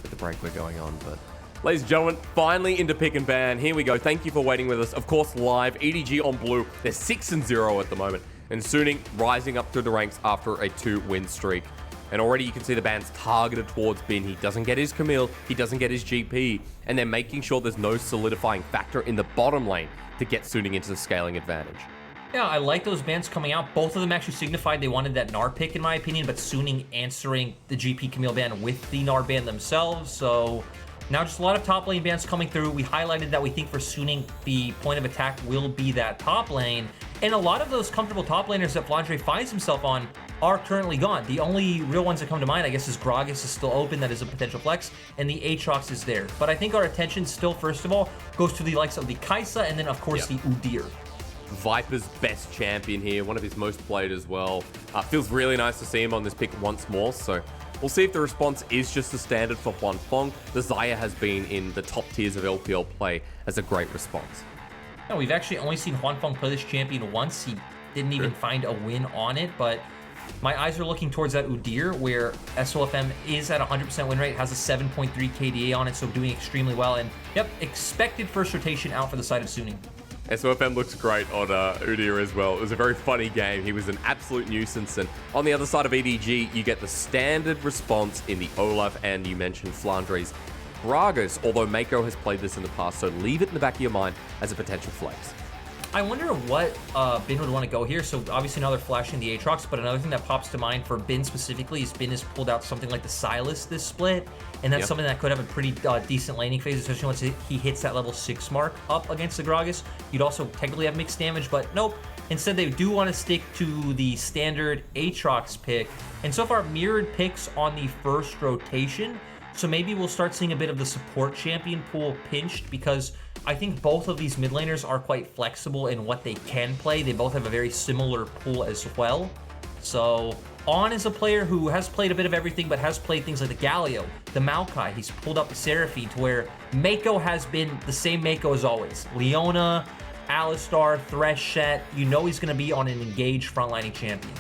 with the break we're going on. But ladies and gentlemen, finally into pick and ban. Here we go. Thank you for waiting with us. Of course, live. EDG on blue. They're 6-0 at the moment. And Suning rising up through the ranks after a 2-win streak. And already you can see the bans targeted towards Bin. He doesn't get his Camille. He doesn't get his GP. And they're making sure there's no solidifying factor in the bottom lane to get Suning into the scaling advantage. Yeah, I like those bans coming out. Both of them actually signified they wanted that Gnar pick, in my opinion, but Suning answering the GP Camille ban with the Gnar ban themselves. So now just a lot of top lane bans coming through. We highlighted that we think for Suning, the point of attack will be that top lane. And a lot of those comfortable top laners that Flandre finds himself on are currently gone. The only real ones that come to mind, I guess, is Gragas is still open. That is a potential flex. And the Aatrox is there. But I think our attention still, first of all, goes to the likes of the Kai'Sa and then, of course, the Udyr. Viper's best champion here, one of his most played as well. Feels really nice to see him on this pick once more. So we'll see if the response is just the standard for Huanfeng. The Xayah has been in the top tiers of LPL play as a great response. No, we've actually only seen Huanfeng play this champion once. He didn't even find a win on it, but my eyes are looking towards that Udyr, where SOFM is at 100% win rate, has a 7.3 KDA on it, so doing extremely well. And yep, expected first rotation out for the side of Suning. SOFM looks great on Udyr as well. It was a very funny game. He was an absolute nuisance. And on the other side of EDG, you get the standard response in the Olaf, and you mentioned Flandre's Gragas, although Mako has played this in the past, so leave it in the back of your mind as a potential flex. I wonder what Bin would want to go here. So obviously now they're flashing the Aatrox, but another thing that pops to mind for Bin specifically is Bin has pulled out something like the Sylas this split, and that's something that could have a pretty decent laning phase, especially once he hits that level 6 mark up against the Gragas. You'd also technically have mixed damage, but nope. Instead, they do want to stick to the standard Aatrox pick, and so far mirrored picks on the first rotation. So maybe we'll start seeing a bit of the support champion pool pinched, because I think both of these mid laners are quite flexible in what they can play. They both have a very similar pool as well. So On is a player who has played a bit of everything, but has played things like the Galio, the Maokai. He's pulled up the Seraphine to where Mako has been the same Mako as always. Leona, Alistar, Thresh, you know he's going to be on an engaged frontlining champion.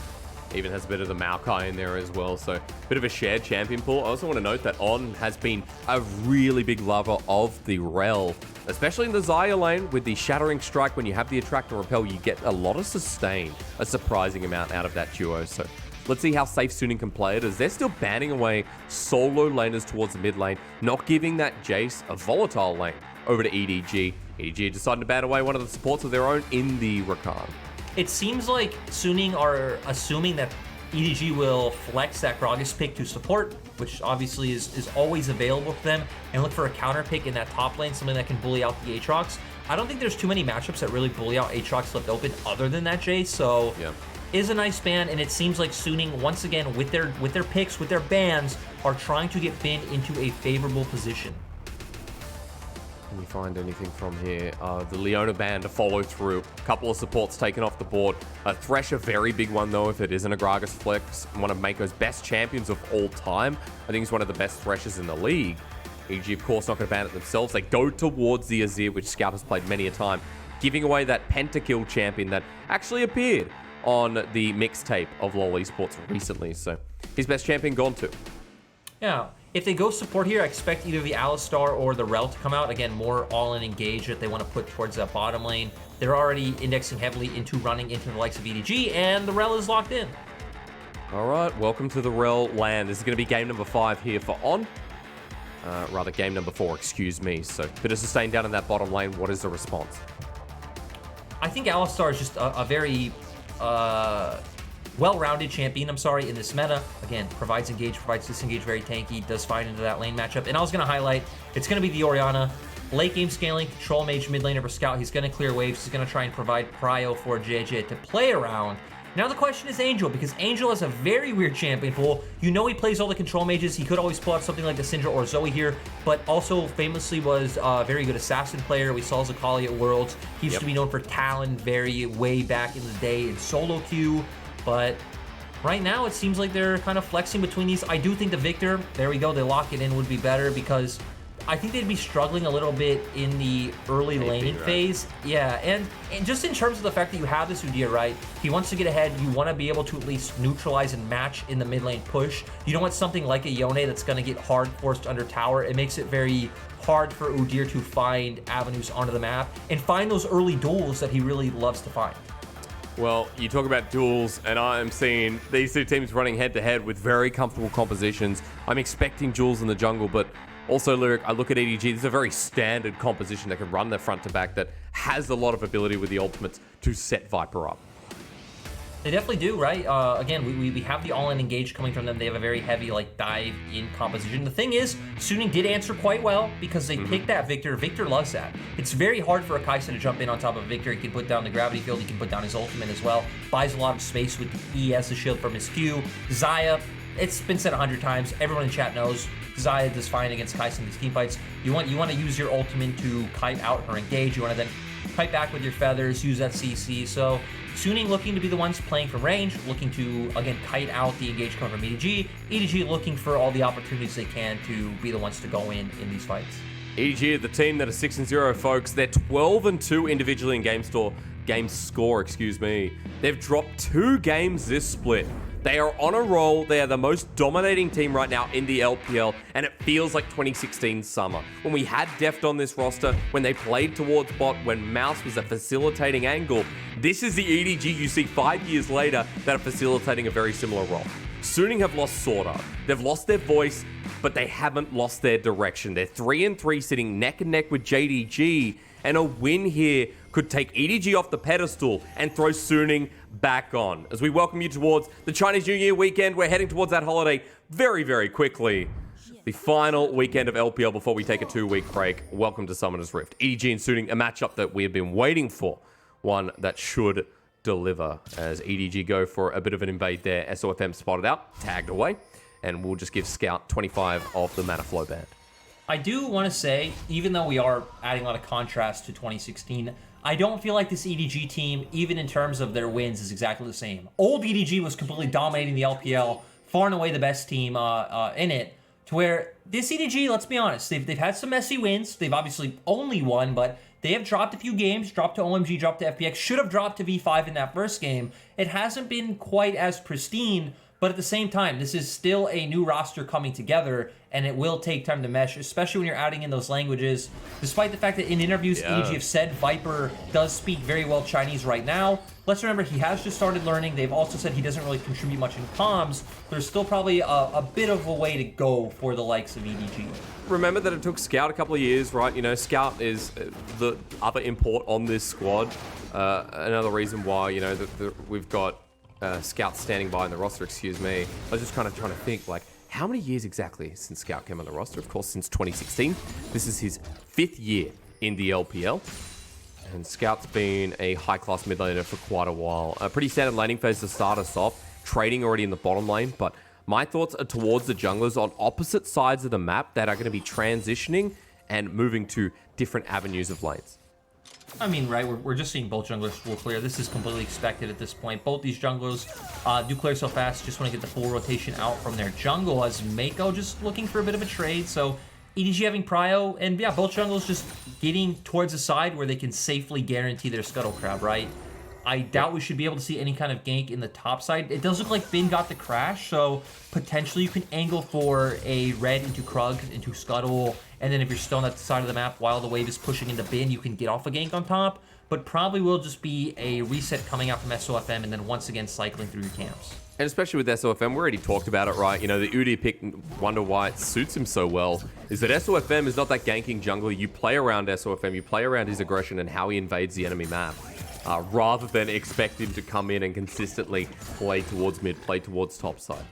Even has a bit of the Maokai in there as well, so a bit of a shared champion pool. I also want to note that On has been a really big lover of the Rel, especially in the Xayah lane with the Shattering Strike. When you have the Attract and Repel, you get a lot of sustain, a surprising amount out of that duo. So let's see how safe Suning can play it, as they're still banning away solo laners towards the mid lane, not giving that Jace a volatile lane over to EDG. EDG decided to ban away one of the supports of their own in the Rakan. It seems like Suning are assuming that EDG will flex that Gragas pick to support, which obviously is always available to them, and look for a counter pick in that top lane, something that can bully out the Aatrox. I don't think there's too many matchups that really bully out Aatrox left open other than that Jace, so is a nice ban, and it seems like Suning, once again, with their picks, with their bans, are trying to get Bin into a favorable position. Can you find anything from here? The Leona ban to follow through. A couple of supports taken off the board. Thresh, a very big one, though, if it isn't a Gragas flex. One of Mako's best champions of all time. I think he's one of the best Threshers in the league. EG, of course, not going to ban it themselves. They go towards the Azir, which Scout has played many a time, giving away that pentakill champion that actually appeared on the mixtape of LoL eSports recently. So his best champion gone too. Yeah. If they go support here, I expect either the Alistar or the Rel to come out. Again, more all-in engage that they want to put towards that bottom lane. They're already indexing heavily into running into the likes of EDG, and the Rel is locked in. All right, welcome to the Rel land. This is going to be game number 5 here for On. Rather, game number 4, excuse me. So, bit of sustain down in that bottom lane. What is the response? I think Alistar is just a very well-rounded champion, in this meta. Again, provides engage, provides disengage, very tanky, does fine into that lane matchup. And I was going to highlight, it's going to be the Orianna. Late game scaling, control mage, mid laner for Scout. He's going to clear waves. He's going to try and provide prio for JJ to play around. Now the question is Angel, because Angel has a very weird champion pool. You know he plays all the control mages. He could always pull out something like the Syndra or Zoe here, but also famously was a very good assassin player. We saw Zakali at Worlds. He used to be known for Talon way back in the day in solo queue. But right now, it seems like they're kind of flexing between these. I do think the Victor, there we go, they lock it in, would be better, because I think they'd be struggling a little bit in the early laning phase. Yeah, and just in terms of the fact that you have this Udyr, right? He wants to get ahead. You want to be able to at least neutralize and match in the mid lane push. You don't want something like a Yone that's going to get hard forced under tower. It makes it very hard for Udyr to find avenues onto the map and find those early duels that he really loves to find. Well, you talk about duels, and I'm seeing these two teams running head-to-head with very comfortable compositions. I'm expecting duels in the jungle, but also, Lyric, I look at EDG, this is a very standard composition that can run their front to back that has a lot of ability with the ultimates to set Viper up. They definitely do, right? Again, we have the all-in engage coming from them. They have a very heavy, like, dive-in composition. The thing is, Suning did answer quite well because they picked that Victor. Victor loves that. It's very hard for a Kai'Sa to jump in on top of Victor. He can put down the gravity field. He can put down his ultimate as well. Buys a lot of space with the E as the shield from his Q. Xayah, it's been said 100 times. Everyone in chat knows Xayah does fine against Kai'Sa in these team fights. You want to use your ultimate to kite out her engage. You want to then kite back with your feathers, use that CC. So Suning looking to be the ones playing from range, looking to, again, kite out the engage coming from EDG. EDG looking for all the opportunities they can to be the ones to go in these fights. EDG, the team that are 6-0, folks. They're 12-2 individually in game score, excuse me. They've dropped 2 games this split. They are on a roll. They are the most dominating team right now in the LPL, and it feels like 2016 summer. When we had Deft on this roster, when they played towards bot, when Mouse was a facilitating angle, this is the EDG you see 5 years later that are facilitating a very similar role. Suning have lost Sorta. They've lost their voice, but they haven't lost their direction. They're 3-3 sitting neck and neck with JDG, and a win here could take EDG off the pedestal and throw Suning back on. As we welcome you towards the Chinese New Year weekend, we're heading towards that holiday very, very quickly. The final weekend of LPL before we take a 2-week break. Welcome to Summoner's Rift. EDG and Suning, a matchup that we have been waiting for. One that should deliver as EDG go for a bit of an invade there. SOFM spotted out, tagged away, and we'll just give Scout 25 off the Mana Flow band. I do want to say, even though we are adding a lot of contrast to 2016, I don't feel like this EDG team, even in terms of their wins, is exactly the same. Old EDG was completely dominating the LPL, far and away the best team in it, to where this EDG, let's be honest, they've had some messy wins. They've obviously only won, but they have dropped a few games, dropped to OMG, dropped to FPX, should have dropped to V5 in that first game. It hasn't been quite as pristine, but at the same time, this is still a new roster coming together, and it will take time to mesh, especially when you're adding in those languages. Despite the fact that in interviews, EDG have said Viper does speak very well Chinese right now. Let's remember, he has just started learning. They've also said he doesn't really contribute much in comms. There's still probably a bit of a way to go for the likes of EDG. Remember that it took Scout a couple of years, right? You know, Scout is the other import on this squad. Another reason why, you know, we've got Scout standing by in the roster, excuse me. I was just kind of trying to think, like, how many years exactly since Scout came on the roster? Of course, since 2016. This is his 5th year in the LPL. And Scout's been a high-class mid laner for quite a while. A pretty standard laning phase to start us off. Trading already in the bottom lane, but my thoughts are towards the junglers on opposite sides of the map that are going to be transitioning and moving to different avenues of lanes. I mean, right, we're just seeing both junglers full clear. This is completely expected at this point. Both these junglers do clear so fast. Just want to get the full rotation out from their jungle, as Mako just looking for a bit of a trade. So EDG having prio, and yeah, both junglers just getting towards the side where they can safely guarantee their scuttle crab, right? I doubt we should be able to see any kind of gank in the top side. It does look like Bin got the crash, so potentially you can angle for a red into Krug, into Scuttle, and then if you're still on that side of the map while the wave is pushing into Bin, you can get off a gank on top, but probably will just be a reset coming out from SOFM and then once again cycling through your camps. And especially with SOFM, we already talked about it, right? You know, the Udyr pick, wonder why it suits him so well, is that SOFM is not that ganking jungler. You play around SOFM, you play around his aggression and how he invades the enemy map. Rather than expect him to come in and consistently play towards mid, play towards top side.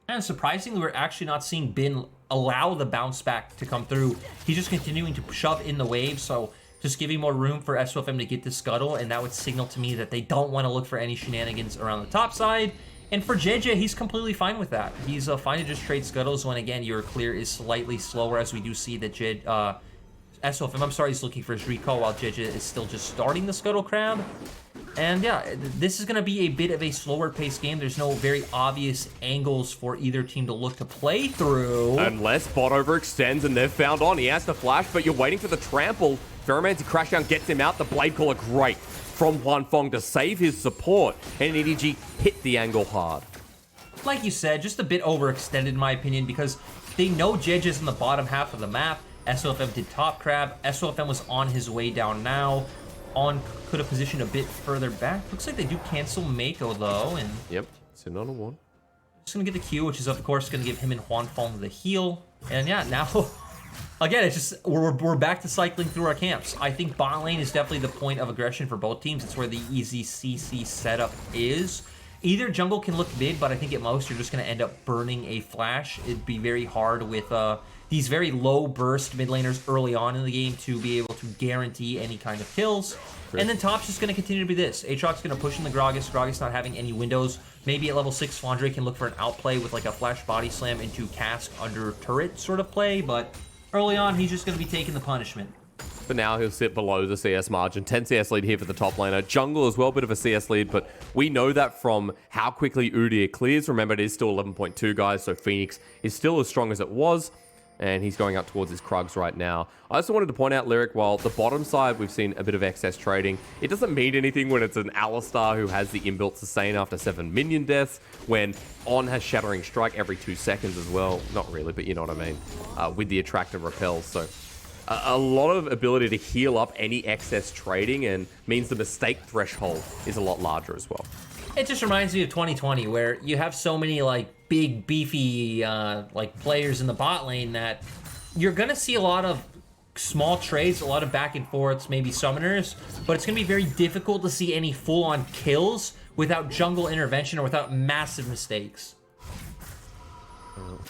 And surprisingly, we're actually not seeing Bin allow the bounce back to come through. He's just continuing to shove in the wave, so just giving more room for SOFM to get the scuttle, and that would signal to me that they don't want to look for any shenanigans around the top side. And for JJ, he's completely fine with that. He's fine to just trade scuttles when, again, your clear is slightly slower, as we do see that SOFM, I'm sorry, he's looking for his recall while JJ is still just starting the Scuttle Crab. And yeah, this is going to be a bit of a slower paced game. There's no very obvious angles for either team to look to play through. Unless bot overextends and they've found on. He has the flash, but you're waiting for the trample. Pheromancy Crashdown gets him out. The Blade Caller great from Juan Fong to save his support. And EDG hit the angle hard. Like you said, just a bit overextended in my opinion because they know Jedge is in the bottom half of the map. SOFM did top crab. SOFM was on his way down now. On could have positioned a bit further back. Looks like they do cancel Mako though, and yep, sitting on a 1. Just gonna get the Q, which is of course gonna give him and Juan Fong the heal. And yeah, now again, it's just we're back to cycling through our camps. I think bot lane is definitely the point of aggression for both teams. It's where the easy CC setup is. Either jungle can look mid, but I think at most you're just gonna end up burning a flash. It'd be very hard with these very low burst mid laners early on in the game to be able to guarantee any kind of kills. Great. And then top's just going to continue to be this. Aatrox's going to push in the Gragas. Gragas not having any windows. Maybe at level 6, Flandre can look for an outplay with like a flash body slam into cask under turret sort of play. But early on, he's just going to be taking the punishment. But now he'll sit below the CS margin. 10 CS lead here for the top laner. Jungle as well, bit of a CS lead, but we know that from how quickly Udyr clears. Remember, it is still 11.2 guys, so Phoenix is still as strong as it was. And he's going up towards his Krugs right now. I also wanted to point out, Lyric, while the bottom side, we've seen a bit of excess trading. It doesn't mean anything when it's an Alistar who has the inbuilt sustain after 7 minion deaths, when On has Shattering Strike every 2 seconds as well. Not really, but you know what I mean. With the Attract and Repel. So a lot of ability to heal up any excess trading and means the mistake threshold is a lot larger as well. It just reminds me of 2020 where you have so many like big beefy like players in the bot lane that you're gonna see a lot of small trades, a lot of back and forths, maybe summoners, but it's gonna be very difficult to see any full-on kills without jungle intervention or without massive mistakes.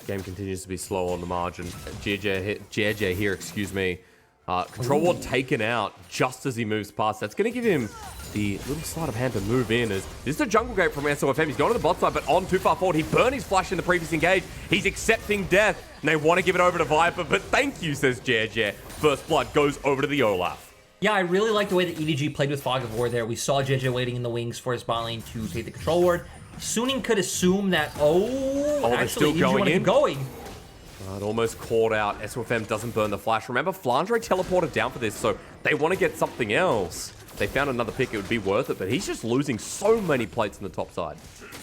Game continues to be slow on the margin. JJ here, excuse me. Control Ward taken out just as he moves past. That's going to give him the little sleight of hand to move in. As this is a jungle gate from SOFM. He's going to the bot side, but On too far forward. He burned his flash in the previous engage. He's accepting death, and they want to give it over to Viper, but thank you, says JJ. First blood goes over to the Olaf. Yeah, I really like the way that EDG played with Fog of War there. We saw JJ waiting in the wings for his bot lane to take the control ward. Suning could assume that, actually, EDG want to keep going. It almost caught out. SOFM doesn't burn the flash. Remember, Flandre teleported down for this, so they want to get something else. They found another pick, it would be worth it, but he's just losing so many plates on the top side.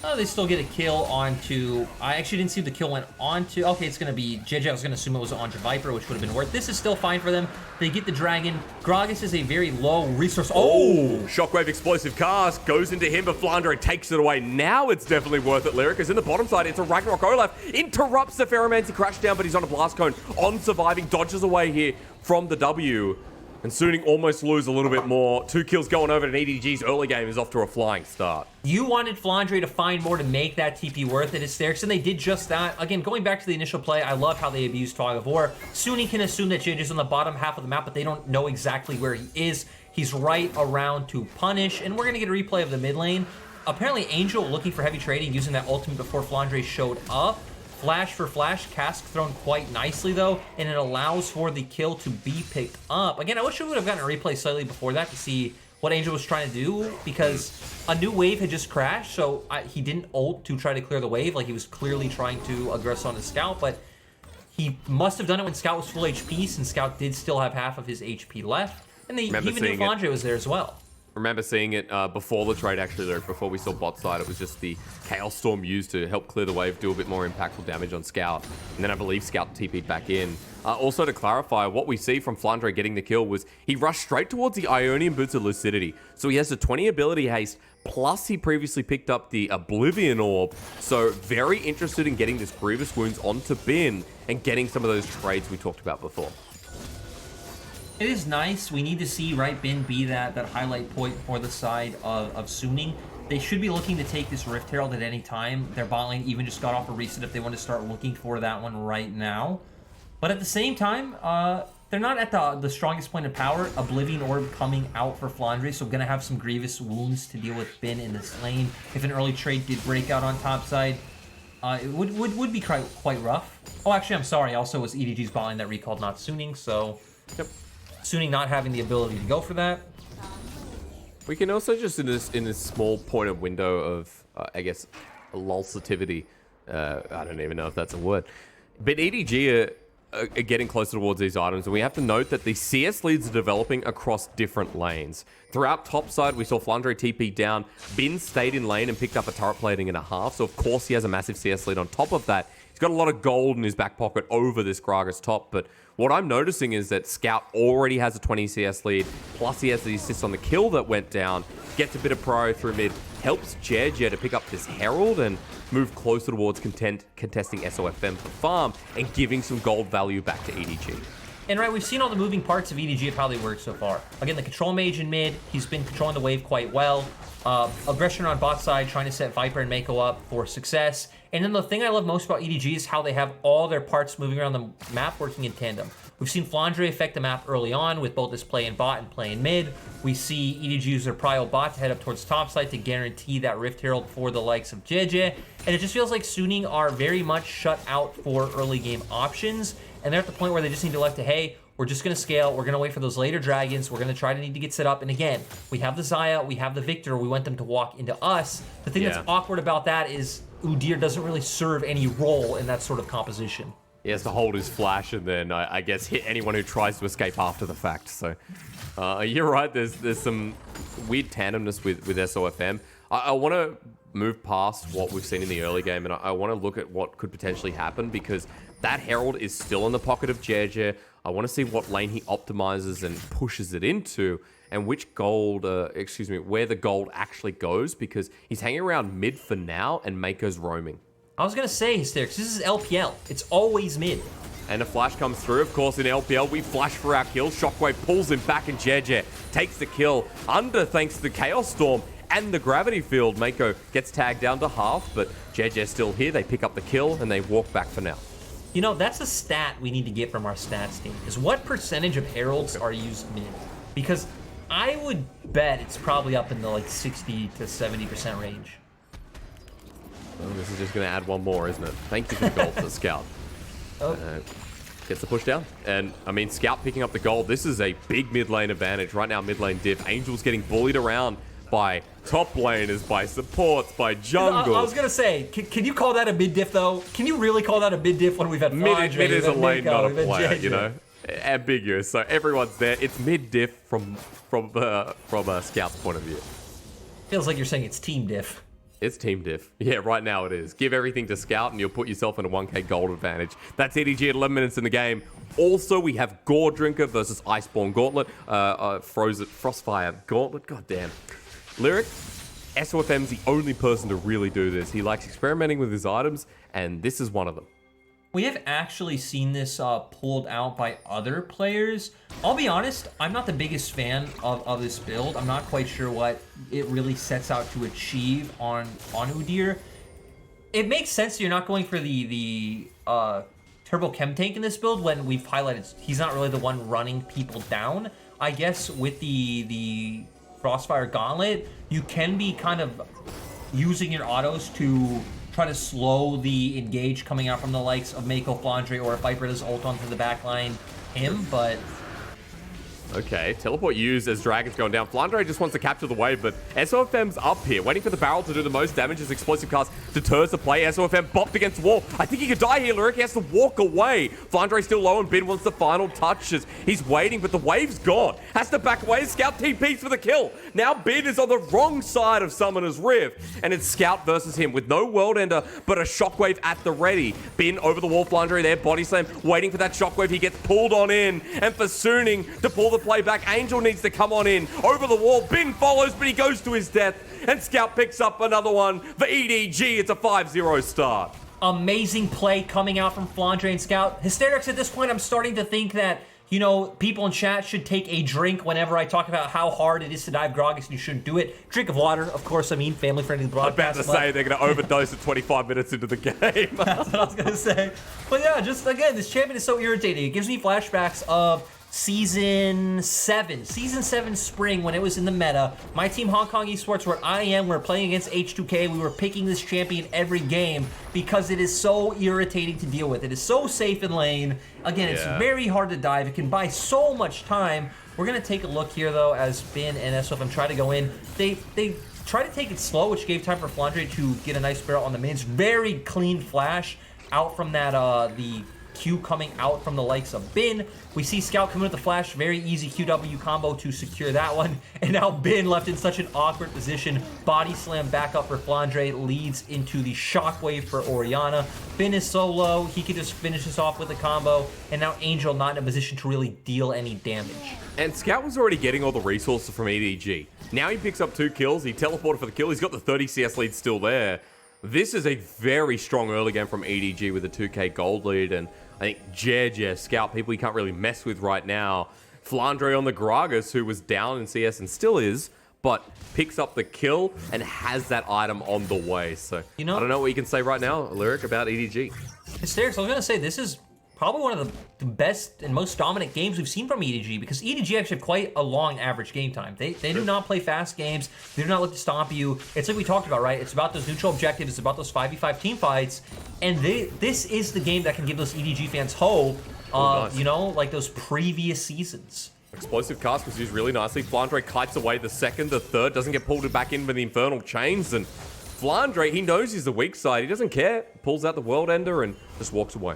Oh, they still get a kill onto... I actually didn't see the kill went onto... Okay, it's going to be... JJ, I was going to assume it was onto Viper, which would have been worth. This is still fine for them. They get the dragon. Gragas is a very low resource. Oh! Shockwave explosive cast goes into him, but Flandre takes it away. Now it's definitely worth it, Lyric, because in the bottom side, it's a Ragnarok Olaf. Interrupts the Pheromancy Crashdown, but he's on a blast cone. On surviving, dodges away here from the W. And Suning almost lose a little bit more. 2 kills going over, and EDG's early game is off to a flying start. You wanted Flandre to find more to make that TP worth it, Hysterics, and they did just that. Again, going back to the initial play, I love how they abused Fog of War. Suning can assume that JJ's on the bottom half of the map, but they don't know exactly where he is. He's right around to punish, and we're going to get a replay of the mid lane. Apparently, Angel looking for heavy trading, using that ultimate before Flandre showed up. Flash for flash, cask thrown quite nicely though, and it allows for the kill to be picked up. Again, I wish we would have gotten a replay slightly before that to see what Angel was trying to do, because a new wave had just crashed, so he didn't ult to try to clear the wave. Like, he was clearly trying to aggress on the Scout, but he must have done it when Scout was full HP, since Scout did still have half of his HP left, and even knew Flandre was there as well. Remember seeing it before the trade, actually, though, before we saw bot side. It was just the Chaos Storm used to help clear the wave, do a bit more impactful damage on Scout. And then I believe Scout TP'd back in. Also, to clarify, what we see from Flandre getting the kill was he rushed straight towards the Ionian Boots of Lucidity. So he has a 20 ability haste, plus he previously picked up the Oblivion Orb. So very interested in getting this Grievous Wounds onto Bin and getting some of those trades we talked about before. It is nice. We need to see Bin be that highlight point for the side of Suning. They should be looking to take this Rift Herald at any time. Their bot lane even just got off a reset if they want to start looking for that one right now. But at the same time, they're not at the strongest point of power. Oblivion Orb coming out for Flandre, so going to have some Grievous Wounds to deal with Bin in this lane. If an early trade did break out on top side, it would be quite rough. Oh, actually, I'm sorry. Also, it was EDG's bot lane that recalled, not Suning, so... Yep. Suning not having the ability to go for that. We can also just in this small point of window of I guess lulsativity. I don't even know if that's a word, but EDG are getting closer towards these items, and we have to note that the CS leads are developing across different lanes. Throughout topside, we saw Flandre TP down. Bin stayed in lane and picked up a turret plating and a half, so of course he has a massive CS lead. On top of that, he's got a lot of gold in his back pocket over this Gragas top, but what I'm noticing is that Scout already has a 20 CS lead, plus he has the assist on the kill that went down, gets a bit of prio through mid, helps JJ to pick up this Herald and move closer towards contesting SOFM for farm and giving some gold value back to EDG. And right, we've seen all the moving parts of EDG of how they work so far. Again, the control mage in mid, he's been controlling the wave quite well. Aggression on bot side, trying to set Viper and Mako up for success. And then the thing I love most about EDG is how they have all their parts moving around the map working in tandem. We've seen Flandre affect the map early on with both his play in bot and play in mid. We see EDG use their prio bot to head up towards topside to guarantee that Rift Herald for the likes of JJ. And it just feels like Suning are very much shut out for early game options. And they're at the point where they just need to elect to, hey, we're just going to scale. We're going to wait for those later dragons. We're going to try to need to get set up. And again, we have the Xayah, we have the Victor. We want them to walk into us. The thing that's awkward about that is Udyr doesn't really serve any role in that sort of composition. He has to hold his flash and then, I guess, hit anyone who tries to escape after the fact. So, you're right. There's some weird tandemness with SOFM. I want to move past what we've seen in the early game, and I want to look at what could potentially happen, because that Herald is still in the pocket of JJ. I want to see what lane he optimizes and pushes it into, and which gold, where the gold actually goes, because he's hanging around mid for now, and Mako's roaming. I was going to say, Hysterics, this is LPL. It's always mid. And a flash comes through. Of course, in LPL, we flash for our kill. Shockwave pulls him back, and JJ takes the kill under thanks to the Chaos Storm and the Gravity Field. Mako gets tagged down to half, but JJ's still here. They pick up the kill, and they walk back for now. You know, that's a stat we need to get from our stats team, is what percentage of Heralds are used mid? Because I would bet it's probably up in the like 60 to 70% range. Well, this is just going to add one more, isn't it? Thank you for the gold for the Scout. Gets the push down. And, I mean, Scout picking up the gold. This is a big mid lane advantage. Right now, mid lane diff. Angel's getting bullied around by top laners, by supports, by jungle. I was going to say, can you call that a mid diff, though? Can you really call that a mid diff when we've had mid is a lane, not a player, you know? Ambiguous. So everyone's there. It's mid diff from a Scout's point of view. Feels like you're saying it's team diff. It's team diff. Yeah, right now it is. Give everything to Scout and you'll put yourself in a 1k gold advantage. That's EDG at 11 minutes in the game. Also, we have Gore Drinker versus Iceborne Gauntlet. Frostfire Gauntlet. God damn. Lyric, SOFM's the only person to really do this. He likes experimenting with his items, and this is one of them. We have actually seen this pulled out by other players. I'll be honest, I'm not the biggest fan of this build. I'm not quite sure what it really sets out to achieve on Udyr. It makes sense that you're not going for the Turbo Chem Tank in this build when we've highlighted he's not really the one running people down. I guess with the Frostfire Gauntlet, you can be kind of using your autos to try to slow the engage coming out from the likes of Mako, Flandre, or if Viper does ult onto the backline, but... Okay, teleport used as Dragon's going down. Flandre just wants to capture the wave, but SOFM's up here, waiting for the barrel to do the most damage as Explosive Cast deters the play. SOFM bopped against the wall. I think he could die here, Lyric. He has to walk away. Flandre's still low, and Bin wants the final touches. He's waiting, but the wave's gone. Has to back away. Scout TPs for the kill. Now Bin is on the wrong side of Summoner's Rift, and it's Scout versus him with no World Ender, but a Shockwave at the ready. Bin over the wall, Flandre there, body slam, waiting for that Shockwave. He gets pulled on in, and for Suning to pull the play back, Angel needs to come on in. Over the wall, Bin follows, but he goes to his death, and Scout picks up another one for EDG. It's a 5-0 start. Amazing play coming out from Flandre and Scout. Hysterics, at this point, I'm starting to think that, you know, people in chat should take a drink whenever I talk about how hard it is to dive Gragas, and you shouldn't do it. Drink of water, of course, I mean, family-friendly broadcast. I'm about to say they're going to overdose at 25 minutes into the game. That's what I was going to say. But yeah, just, again, this champion is so irritating. It gives me flashbacks of Season 7 Spring, when it was in the meta. My team, Hong Kong eSports, where I am, we're playing against H2K. We were picking this champion every game because it is so irritating to deal with. It is so safe in lane. Again, it's very hard to dive. It can buy so much time. We're going to take a look here, though, as Bin and SOFM try to go in. They try to take it slow, which gave time for Flandre to get a nice barrel on the mains. Very clean flash out from that, the Q coming out from the likes of Bin. We see Scout coming with the flash, very easy QW combo to secure that one. And now Bin left in such an awkward position. Body slam back up for Flandre, leads into the shockwave for Orianna. Bin is so low, he can just finish this off with a combo. And now Angel not in a position to really deal any damage. And Scout was already getting all the resources from EDG. Now he picks up 2 kills, he teleported for the kill, he's got the 30 CS lead still there. This is a very strong early game from EDG with a 2k gold lead, and I think JJ, Scout, people you can't really mess with right now. Flandre on the Gragas, who was down in CS and still is, but picks up the kill and has that item on the way. So, I don't know what you can say right now, Lyric, about EDG. Hysterics, I was going to say, this is probably one of the best and most dominant games we've seen from EDG, because EDG actually have quite a long average game time. They do not play fast games. They do not look to stomp you. It's like we talked about, right? It's about those neutral objectives. It's about those 5v5 team fights. And this is the game that can give those EDG fans hope, nice. you know, like those previous seasons. Explosive cast was used really nicely. Flandre kites away the second, the third, doesn't get pulled back in with the Infernal Chains. And Flandre, he knows he's the weak side. He doesn't care. Pulls out the World Ender and just walks away.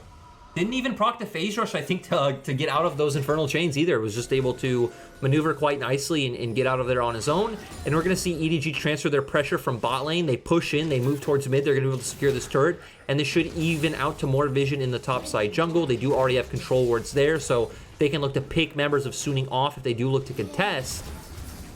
Didn't even proc the phase rush, I think, to get out of those Infernal Chains either. Was just able to maneuver quite nicely and get out of there on his own. And we're going to see EDG transfer their pressure from bot lane. They push in, they move towards mid. They're going to be able to secure this turret. And this should even out to more vision in the top side jungle. They do already have control wards there, so they can look to pick members of Suning off if they do look to contest.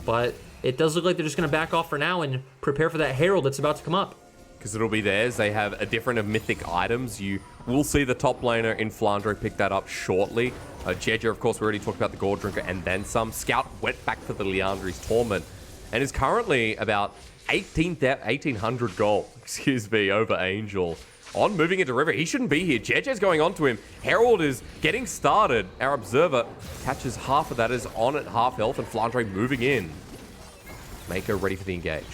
But it does look like they're just going to back off for now and prepare for that Herald that's about to come up. Because it'll be theirs. They have a different of mythic items. You will see the top laner in Flandre pick that up shortly. Jeja, of course, we already talked about the Gold Drinker and then some. Scout went back for the Liandry's Torment and is currently about 1,800 gold, over Angel. On moving into River, he shouldn't be here. Jeja's going on to him. Herald is getting started. Our Observer catches half of that, is on at half health, and Flandre moving in. Mako ready for the engage.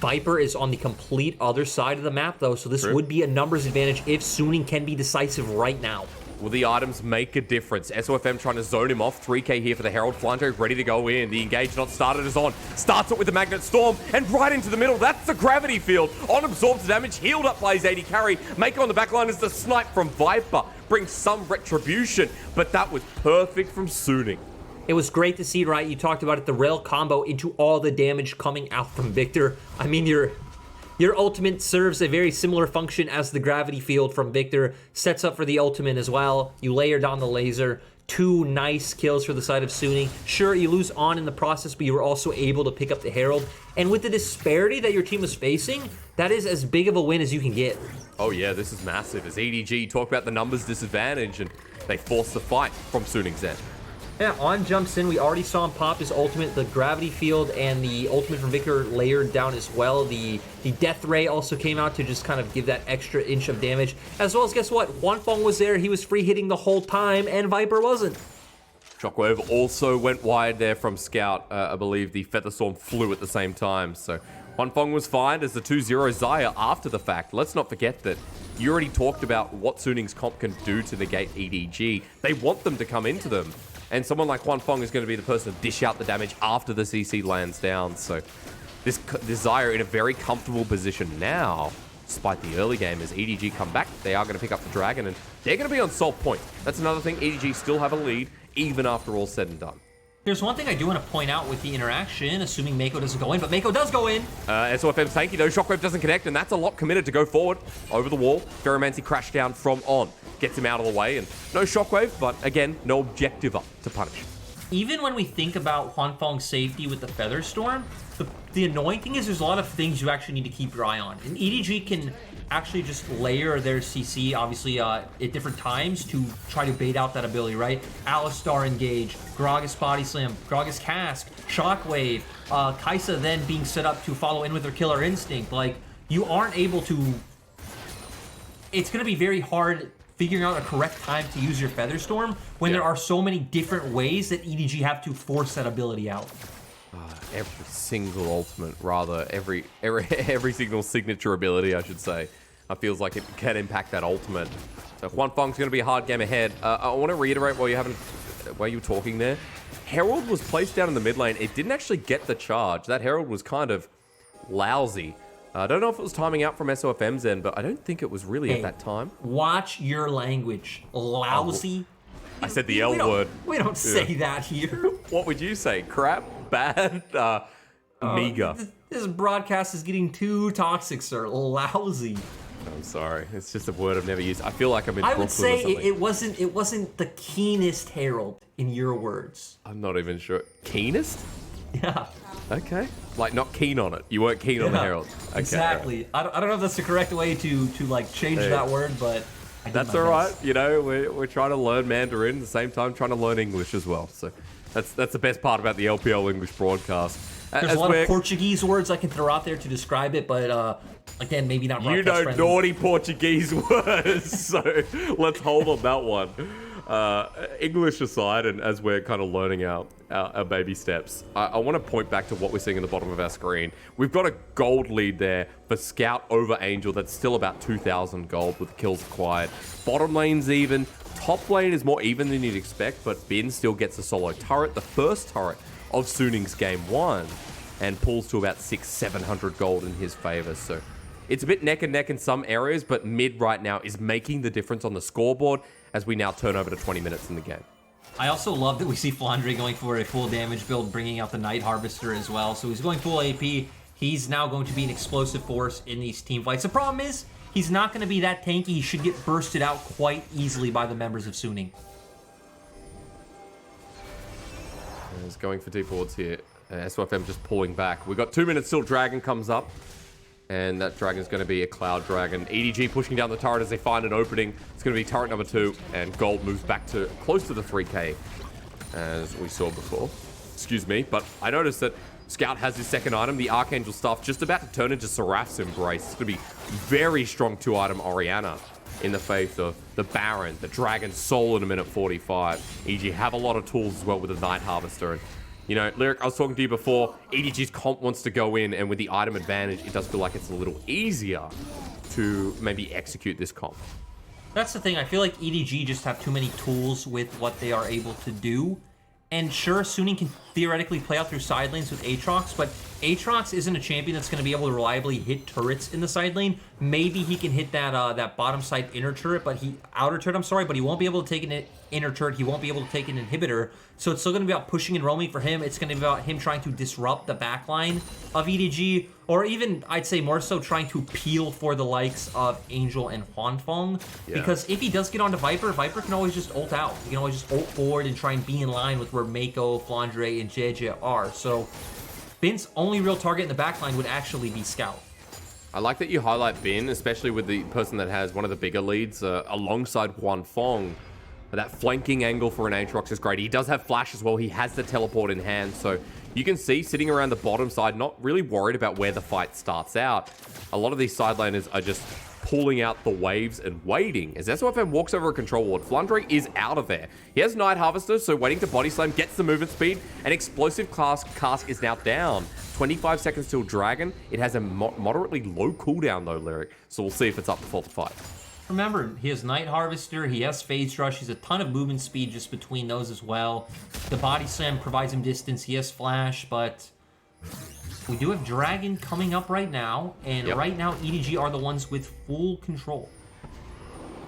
Viper is on the complete other side of the map, though, so this would be a numbers advantage if Suning can be decisive right now. Will the items make a difference? SOFM trying to zone him off. 3k here for the Herald. Flandre ready to go in. The engage not started as on. Starts it with the Magnet Storm and right into the middle. That's the gravity field. On absorbs the damage. Healed up by his AD carry. Mako on the backline is the snipe from Viper. Brings some retribution, but that was perfect from Suning. It was great to see, right? You talked about it, the rail combo into all the damage coming out from Victor. I mean, your ultimate serves a very similar function as the gravity field from Victor. Sets up for the ultimate as well. You layer down the laser. 2 nice kills for the side of Suning. Sure, you lose on in the process, but you were also able to pick up the Herald. And with the disparity that your team was facing, that is as big of a win as you can get. Oh yeah, this is massive. As EDG talk about the numbers disadvantage, and they force the fight from Suning's end. Yeah, on jumps in. We already saw him pop his ultimate, the gravity field, and the ultimate from Victor layered down as well. The death ray also came out to just kind of give that extra inch of damage. As well as, guess what? Huanfeng was there. He was free hitting the whole time, and Viper wasn't. Shockwave also went wide there from Scout. I believe the Featherstorm flew at the same time. So Huanfeng was fined as the 2-0 Xayah after the fact. Let's not forget that you already talked about what Suning's comp can do to negate EDG. They want them to come into them. And someone like Huanfeng is going to be the person to dish out the damage after the CC lands down. So this Xayah in a very comfortable position now, despite the early game. As EDG come back, they are going to pick up the Dragon, and they're going to be on salt point. That's another thing. EDG still have a lead, even after all said and done. There's one thing I do want to point out with the interaction, assuming Mako doesn't go in, but Mako does go in. SOFM's tanky though. Shockwave doesn't connect, and that's a lot committed to go forward. Over the wall. Ferromancy crash down from on. Gets him out of the way, and no Shockwave, but again, no objective up to punish. Even when we think about Huanfeng's safety with the Featherstorm, the annoying thing is there's a lot of things you actually need to keep your eye on. And EDG can actually just layer their CC, obviously, at different times to try to bait out that ability, right? Alistar engage, Gragas body slam, Gragas cask, Shockwave, Kai'Sa then being set up to follow in with her killer instinct. Like, you aren't able to... It's going to be very hard figuring out a correct time to use your Featherstorm when there are so many different ways that EDG have to force that ability out. Every single ultimate, rather, every single signature ability, I should say, feels like it can impact that ultimate. So Juan Fong's going to be a hard game ahead. I want to reiterate while you were talking there. Herald was placed down in the mid lane. It didn't actually get the charge. That Herald was kind of lousy. I don't know if it was timing out from SOFM's end, but I don't think it was really at that time. Watch your language. Lousy. I said the L word. We don't say that here. What would you say? Crap? Bad? Meager? This broadcast is getting too toxic, sir. Lousy. I'm sorry. It's just a word I've never used. I feel like I'm in Brooklyn. I would say it wasn't the keenest Herald in your words. I'm not even sure. Keenest? Yeah. Okay. Like not keen on it. You weren't keen on the Herald. Okay, exactly. Right. I don't know if that's the correct way to like change that word, but that's all right. You know, we're trying to learn Mandarin at the same time trying to learn English as well. So that's the best part about the LPL English broadcast. There's a lot of Portuguese words I can throw out there to describe it, but again, maybe not broadcast friendly. Naughty Portuguese words, so let's hold on that one. English aside, and as we're kind of learning our baby steps, I want to point back to what we're seeing in the bottom of our screen. We've got a gold lead there for Scout over Angel. That's still about 2,000 gold with kills acquired. Bottom lane's even. Top lane is more even than you'd expect, but Bin still gets a solo turret, the first turret of Suning's game 1, and pulls to about 600-700 gold in his favor. So it's a bit neck and neck in some areas, but mid right now is making the difference on the scoreboard as we now turn over to 20 minutes in the game. I also love that we see Flandre going for a full damage build, bringing out the Night Harvester as well. So he's going full AP. He's now going to be an explosive force in these team fights. The problem is, he's not going to be that tanky. He should get bursted out quite easily by the members of Suning. He's going for deep wards here. SOFM just pulling back. We've got 2 minutes till Dragon comes up. And that Dragon's going to be a Cloud Dragon. EDG pushing down the turret as they find an opening. It's going to be turret number 2. And gold moves back to close to the 3k. As we saw before. Excuse me. But I noticed that Scout has his second item. The Archangel Staff just about to turn into Seraph's Embrace. It's going to be very strong 2-item Orianna. In the face of the Baron, the Dragon Soul in a minute 45. EDG have a lot of tools as well with the Night Harvester. And, you know, Lyric, I was talking to you before, EDG's comp wants to go in, and with the item advantage, it does feel like it's a little easier to maybe execute this comp. That's the thing. I feel like EDG just have too many tools with what they are able to do. And sure, Suning can theoretically play out through side lanes with Aatrox, but Aatrox isn't a champion that's going to be able to reliably hit turrets in the side lane. Maybe he can hit that that bottom side inner turret, but outer turret, I'm sorry, but he won't be able to take an inner turret. He won't be able to take an inhibitor. So it's still going to be about pushing and roaming for him. It's going to be about him trying to disrupt the backline of EDG, or even, I'd say more so, trying to peel for the likes of Angel and Huanfeng. Yeah. Because if he does get onto Viper, Viper can always just ult out. He can always just ult forward and try and be in line with where Mako, Flandre, and JJ are. So Bin's only real target in the backline would actually be Scout. I like that you highlight Bin, especially with the person that has one of the bigger leads alongside Huanfeng. That flanking angle for an Aatrox is great. He does have flash as well. He has the teleport in hand. So you can see sitting around the bottom side, not really worried about where the fight starts out. A lot of these side laners are just pulling out the waves and waiting. As SOFM walks over a control ward, Flandre is out of there. He has Night Harvester, so waiting to body slam, gets the movement speed, and Explosive Cask is now down. 25 seconds till Dragon. It has a moderately low cooldown though, Lyric. So we'll see if it's up to 4-5. Remember, he has Night Harvester, he has Phase Rush, he's a ton of movement speed just between those as well. The Body Slam provides him distance, he has Flash, but we do have Dragon coming up right now, and right now EDG are the ones with full control.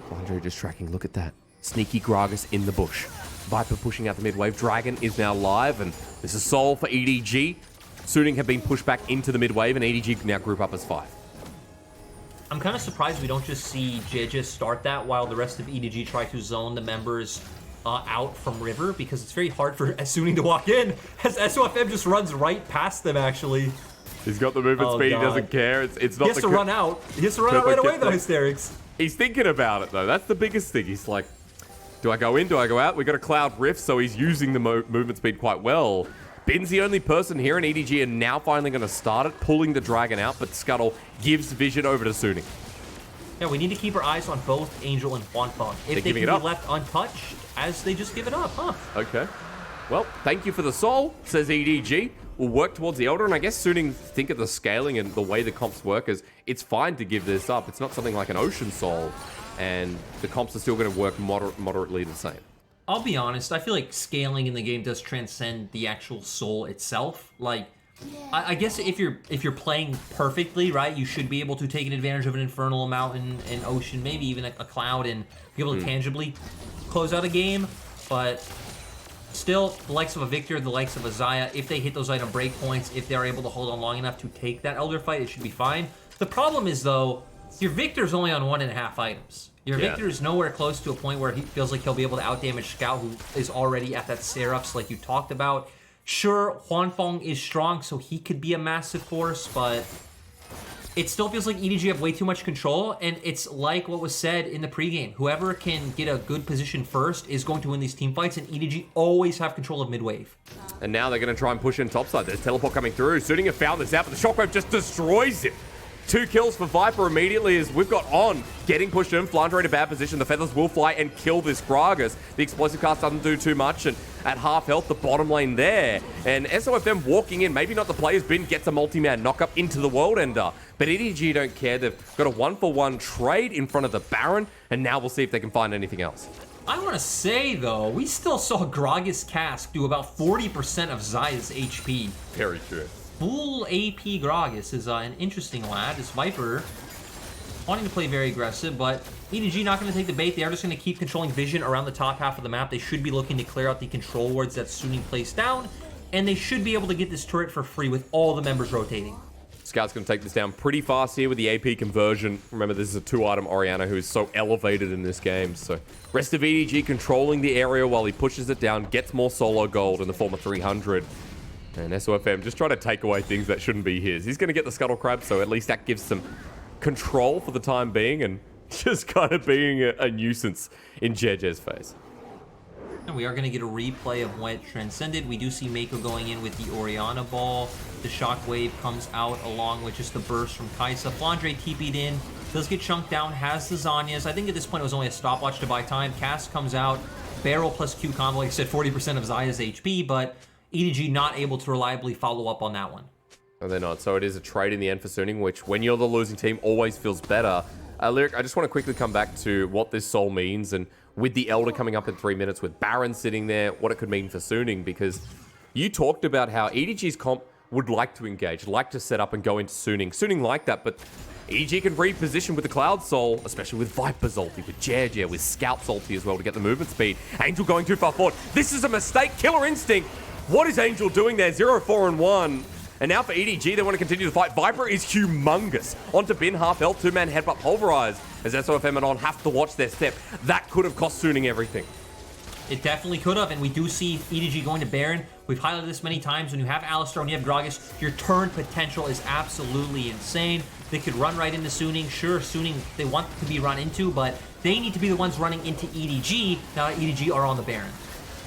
Flandre just tracking, look at that. Sneaky Gragas in the bush. Viper pushing out the mid wave, Dragon is now live, and this is Soul for EDG. Suning have been pushed back into the mid wave, and EDG now group up as 5. I'm kind of surprised we don't just see JJ start that while the rest of EDG try to zone the members out from River, because it's very hard for Suning to walk in, as SOFM just runs right past them, actually. He's got the movement speed, he doesn't care. It's not he has to run out. He has to run out right away, though, Hysterics. He's thinking about it, though. That's the biggest thing. He's like, do I go in? Do I go out? We got a Cloud Rift, so he's using the movement speed quite well. Bin's the only person here, and EDG are now finally going to start it, pulling the Dragon out, but Scuttle gives vision over to Suning. Yeah, we need to keep our eyes on both Angel and Huanfeng. If they can be left untouched, as they just give it up, huh? Okay. Well, thank you for the soul, says EDG. We'll work towards the Elder, and I guess Suning think of the scaling and the way the comps work as it's fine to give this up. It's not something like an Ocean Soul, and the comps are still going to work moderately the same. I'll be honest, I feel like scaling in the game does transcend the actual soul itself. Like, I guess if you're playing perfectly, right, you should be able to take advantage of an Infernal, a Mountain, an Ocean, maybe even a Cloud, and be able to tangibly close out a game, but still, the likes of a Victor, the likes of a Xayah, if they hit those item breakpoints, if they're able to hold on long enough to take that Elder fight, it should be fine. The problem is, though, your Victor's only on 1.5 items. Your Victor is nowhere close to a point where he feels like he'll be able to outdamage Scout, who is already at that Seraphs like you talked about. Sure, Huanfeng is strong, so he could be a massive force, but it still feels like EDG have way too much control, and it's like what was said in the pregame. Whoever can get a good position first is going to win these team fights, and EDG always have control of mid-wave. And now they're going to try and push in topside. There's teleport coming through. Suning have found this out, but the Shockwave just destroys it. 2 kills for Viper immediately as we've got On getting pushed in. Flandre in a bad position. The Feathers will fly and kill this Gragas. The Explosive Cast doesn't do too much, and at half health, the bottom lane there. And SOFM walking in, maybe not the player's bin, gets a multi-man knock-up into the World Ender. But EDG don't care. They've got a 1-for-1 trade in front of the Baron, and now we'll see if they can find anything else. I want to say, though, we still saw Gragas Cask do about 40% of Xayah's HP. Very true. Full AP Gragas is an interesting lad. This Viper wanting to play very aggressive, but EDG not going to take the bait. They are just going to keep controlling vision around the top half of the map. They should be looking to clear out the control wards that Suning placed down, and they should be able to get this turret for free with all the members rotating. Scout's going to take this down pretty fast here with the AP conversion. Remember, this is a 2-item Orianna who is so elevated in this game. So rest of EDG controlling the area while he pushes it down, gets more solo gold in the form of 300. And SOFM just trying to take away things that shouldn't be his. He's going to get the Scuttle Crab, so at least that gives some control for the time being, and just kind of being a nuisance in JJ's face. And we are going to get a replay of what transcended. We do see Mako going in with the Orianna ball. The Shockwave comes out along with just the burst from Kaisa. Flandre TP'd in, does get chunked down, has the Zanyas. I think at this point it was only a stopwatch to buy time. Cass comes out, barrel plus Q combo, like I said, 40% of Xayah's HP, but EDG not able to reliably follow up on that one. No, they're not. So it is a trade in the end for Suning, which when you're the losing team always feels better. Lyric, I just want to quickly come back to what this soul means, and with the Elder coming up in 3 minutes, with Baron sitting there, what it could mean for Suning, because you talked about how EDG's comp would like to engage, like to set up and go into Suning. Suning like that, but EDG can reposition with the Cloud Soul, especially with Viper's ulti, with Jer, with Scout's ulti as well to get the movement speed. Angel going too far forward. This is a mistake. Killer Instinct. What is Angel doing there? 0-4-1. And now for EDG, they want to continue the fight. Viper is humongous. Onto Bin, half health, 2-man headbutt pulverized. As SOFM and On have to watch their step. That could have cost Suning everything. It definitely could have, and we do see EDG going to Baron. We've highlighted this many times. When you have Alistar and you have Gragas, your turn potential is absolutely insane. They could run right into Suning. Sure, Suning, they want to be run into, but they need to be the ones running into EDG now that EDG are on the Baron.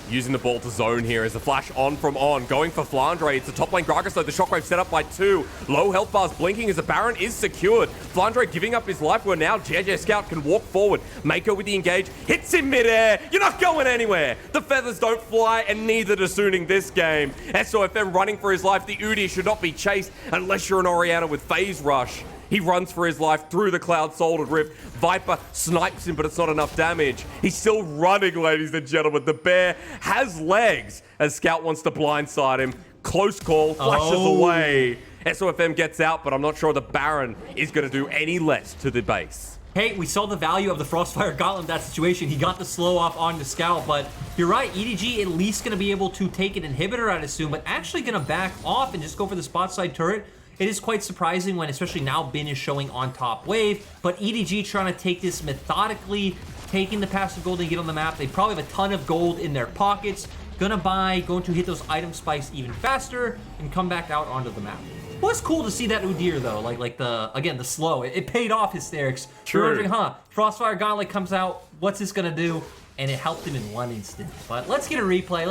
Using the ball to zone here as the flash on from On. Going for Flandre. It's the top lane Gragas though. The Shockwave set up by 2. Low health bars blinking as the Baron is secured. Flandre giving up his life where now JJ Scout can walk forward. Mako with the engage. Hits in midair. You're not going anywhere. The feathers don't fly and neither does Suning this game. SOFM running for his life. The Udi should not be chased unless you're an Orianna with Phase Rush. He runs for his life through the Cloud Soul Rift. Viper snipes him, but it's not enough damage. He's still running, ladies and gentlemen. The bear has legs as Scout wants to blindside him. Close call, flashes away. SOFM gets out, but I'm not sure the Baron is going to do any less to the base. Hey, we saw the value of the Frostfire Gauntlet in that situation. He got the slow off on the Scout, but you're right, EDG at least going to be able to take an inhibitor, I'd assume, but actually going to back off and just go for the spot side turret. It is quite surprising when, especially now, Bin is showing on top wave, but EDG trying to take this methodically, taking the passive gold and get on the map. They probably have a ton of gold in their pockets. Gonna buy, going to hit those item spikes even faster, and come back out onto the map. Well, it's cool to see that Udyr though, like the, again, the slow. It paid off, Hysterics. True. You're wondering, Frostfire Gauntlet comes out, what's this gonna do? and it helped him in one instant. But let's get a replay.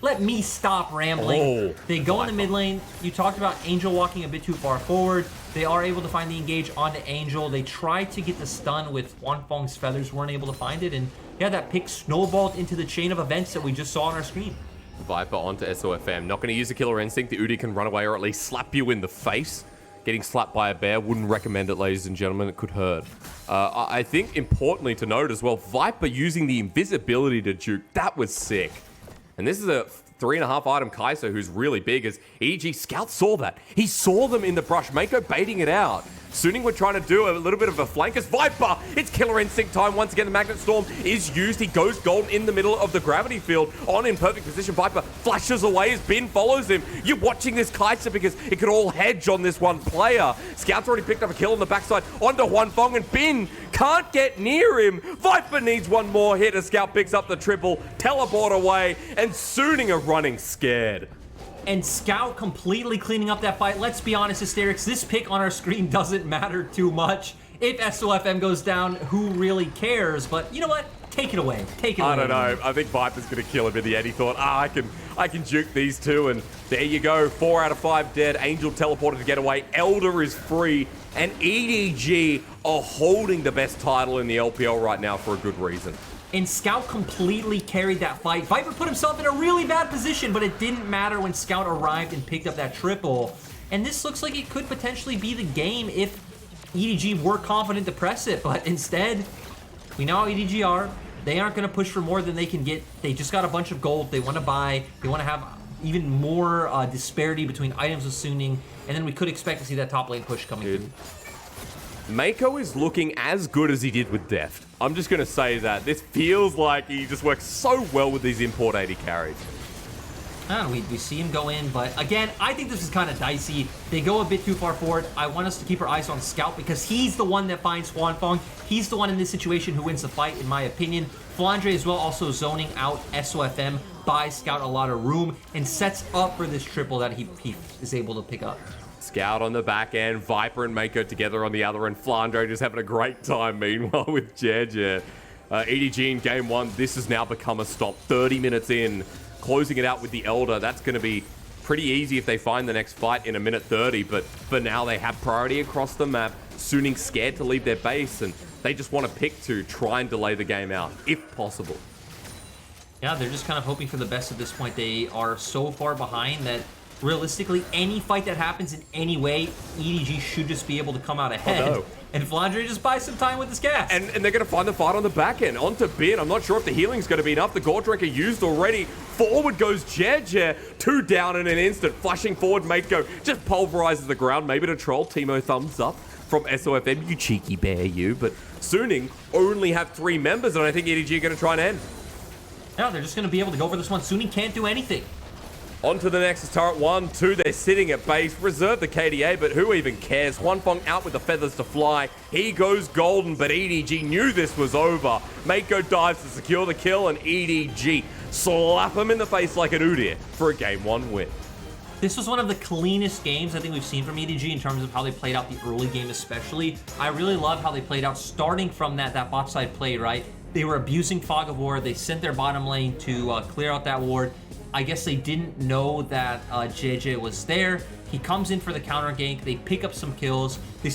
Let me stop rambling. Oh, They go in the mid lane. You talked about Angel walking a bit too far forward. They are able to find the engage onto Angel. They tried to get the stun with Wanfeng's feathers, weren't able to find it, and yeah, that pick snowballed into the chain of events that we just saw on our screen. Viper onto SOFM. Not going to use a killer instinct. The Udi can run away or at least slap you in the face. Getting slapped by a bear, wouldn't recommend it, ladies and gentlemen. It could hurt. I think importantly to note as well, Viper using the invisibility to juke. That was sick. And this is a 3.5 item Kai'Sa who's really big, as EDG Scout saw that. He saw them in the brush. Mako baiting it out. Suning we're trying to do a little bit of a flank as Viper. It's killer instinct time. Once again, the Magnet Storm is used. He goes golden in the middle of the gravity field. On in perfect position. Viper flashes away as Bin follows him. You're watching this Kai'Sa because it could all hedge on this one player. Scout's already picked up a kill on the backside onto Wanfeng, and Bin can't get near him. Viper needs one more hit as Scout picks up the triple, teleport away, and Suning are running scared. And Scout completely cleaning up that fight. Let's be honest, Hysterics, this pick on our screen doesn't matter too much. If SOFM goes down, who really cares? But you know what? Take it away. Take it away. I don't know. I think Viper's going to kill him in the end. He thought, I can juke these two. And there you go. 4 out of 5 dead. Angel teleported to get away. Elder is free. And EDG are holding the best title in the LPL right now for a good reason. And Scout completely carried that fight. Viper put himself in a really bad position, but it didn't matter when Scout arrived and picked up that triple. And this looks like it could potentially be the game if EDG were confident to press it. But instead, we know how EDG are. They aren't going to push for more than they can get. They just got a bunch of gold. They want to buy. They want to have even more disparity between items with Suning. And then we could expect to see that top lane push coming through. Mako is looking as good as he did with Deft. I'm just going to say that. This feels like he just works so well with these import AD carries. We see him go in, but again, I think this is kind of dicey. They go a bit too far forward. I want us to keep our eyes on Scout because he's the one that finds Wanfeng. He's the one in this situation who wins the fight, in my opinion. Flandre as well, also zoning out SOFM, buys Scout a lot of room, and sets up for this triple that he is able to pick up. Scout on the back end, Viper and Mako together on the other end. Flandre just having a great time, meanwhile, with Jer. EDG in game 1, this has now become a stop. 30 minutes in, closing it out with the Elder. That's going to be pretty easy if they find the next fight in a minute 30, but for now they have priority across the map. Suning scared to leave their base, and they just want to pick to try and delay the game out, if possible. Yeah, they're just kind of hoping for the best at this point. They are so far behind that realistically, any fight that happens in any way, EDG should just be able to come out ahead. Oh, no. And Flandre just buys some time with his gas. And they're going to find the fight on the back end. Onto Bin. I'm not sure if the healing's going to be enough. The Gore Drinker used already. Forward goes Jer. 2 down in an instant. Flashing forward, Mako just pulverizes the ground. Maybe to troll. Timo thumbs up from SOFM. You cheeky bear, you. But Suning only have 3 members, and I think EDG are going to try and end. Yeah, they're just going to be able to go for this one. Suning can't do anything. On to the Nexus turret 1, 2, they're sitting at base. Reserve the KDA, but who even cares? Wanfeng out with the feathers to fly. He goes golden, but EDG knew this was over. Mako dives to secure the kill, and EDG slap him in the face like an Udyr for a game 1 win. This was one of the cleanest games I think we've seen from EDG in terms of how they played out the early game especially. I really love how they played out starting from that bot side play, right? They were abusing Fog of War. They sent their bottom lane to clear out that ward. I guess they didn't know that JJ was there. He comes in for the counter gank. They pick up some kills. They